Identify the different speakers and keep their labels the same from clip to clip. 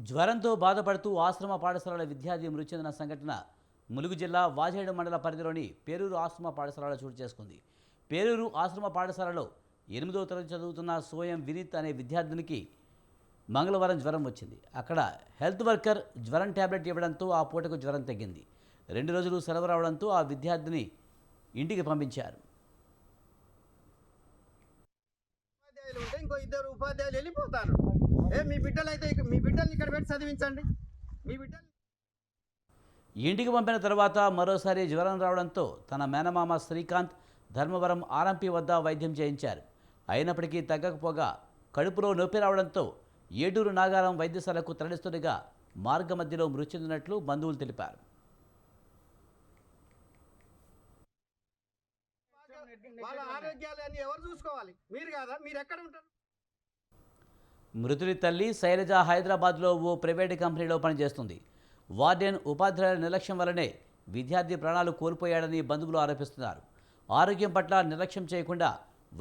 Speaker 1: జ్వరంతో బాధపడుతూ ఆశ్రమ పాఠశాలల విద్యార్థి మృతి చెందిన సంఘటన ములుగు జిల్లా వాజేడు మండల పరిధిలోని పేరూరు ఆశ్రమ పాఠశాలలో చోటు చేసుకుంది. పేరూరు ఆశ్రమ పాఠశాలలో 8వ తరగతి చదువుతున్న సోయం వినీత్ అనే విద్యార్థినికి మంగళవారం జ్వరం వచ్చింది. అక్కడ హెల్త్ వర్కర్ జ్వరం ట్యాబ్లెట్ ఇవ్వడంతో ఆ పూటకు జ్వరం తగ్గింది. 2 రోజులు సెలవు రావడంతో ఆ విద్యార్థిని ఇంటికి పంపించారు.
Speaker 2: ఇంకో 2 ఉపాధ్యాయులు వెళ్ళిపోతారు. మీ బిడ్డలైతే మీ బిడ్డల్ని ఇక్కడ పెట్టి చదివించండి. మీ బిడ్డలు
Speaker 1: ఇంటికి పంపిన తర్వాత మరోసారి జ్వరం రావడంతో తన మేనమామ శ్రీకాంత్ ధర్మవరం ఆర్ఎంపీ వద్ద వైద్యం చేయించారు. అయినప్పటికీ తగ్గకపోగా కడుపులో నొప్పి రావడంతో ఏటూరు నాగారం వైద్యశాలకు తరలిస్తుండగా మార్గ మధ్యలో మృతి చెందినట్లు బంధువులు తెలిపారు.
Speaker 2: వాళ్ళ ఆరోగ్యాలన్నీ ఎవరు చూసుకోవాలి? మీరు కాదా? మీరు ఎక్కడ ఉంటారు?
Speaker 1: మృతుడి తల్లి శైలజ హైదరాబాద్లో ఓ ప్రైవేటు కంపెనీలో పనిచేస్తుంది. వార్డెన్ ఉపాధ్యాయుల నిర్లక్ష్యం వల్లనే విద్యార్థి ప్రాణాలు కోల్పోయాడని బంధువులు ఆరోపిస్తున్నారు. ఆరోగ్యం పట్ల నిర్లక్ష్యం చేయకుండా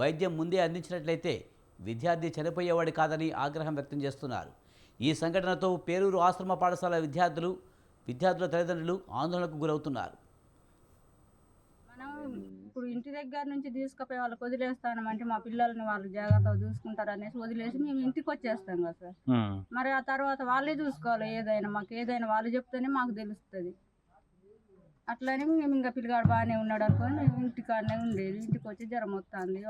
Speaker 1: వైద్యం ముందే అందించినట్లయితే విద్యార్థి చనిపోయేవాడు కాదని ఆగ్రహం వ్యక్తం చేస్తున్నారు. ఈ సంఘటనతో పేరూరు ఆశ్రమ పాఠశాల విద్యార్థుల తల్లిదండ్రులు ఆందోళనకు గురవుతున్నారు.
Speaker 3: ఇప్పుడు ఇంటి దగ్గర నుంచి తీసుకుపోయి వాళ్ళకి వదిలేస్తామంటే మా పిల్లల్ని వాళ్ళు జాగ్రత్తగా చూసుకుంటారు అనేసి వదిలేసి మేము ఇంటికి వచ్చేస్తాం కదా సార్. మరి ఆ తర్వాత వాళ్ళే చూసుకోవాలి. మాకు ఏదైనా వాళ్ళు చెప్తేనే మాకు తెలుస్తుంది. అట్లనే మేము ఇంకా పిల్లగాడు బాగానే ఉన్నాడు అనుకోని మేము ఇంటికాడనే ఉండేది. ఇంటికి వచ్చి జ్వరం వస్తుంది.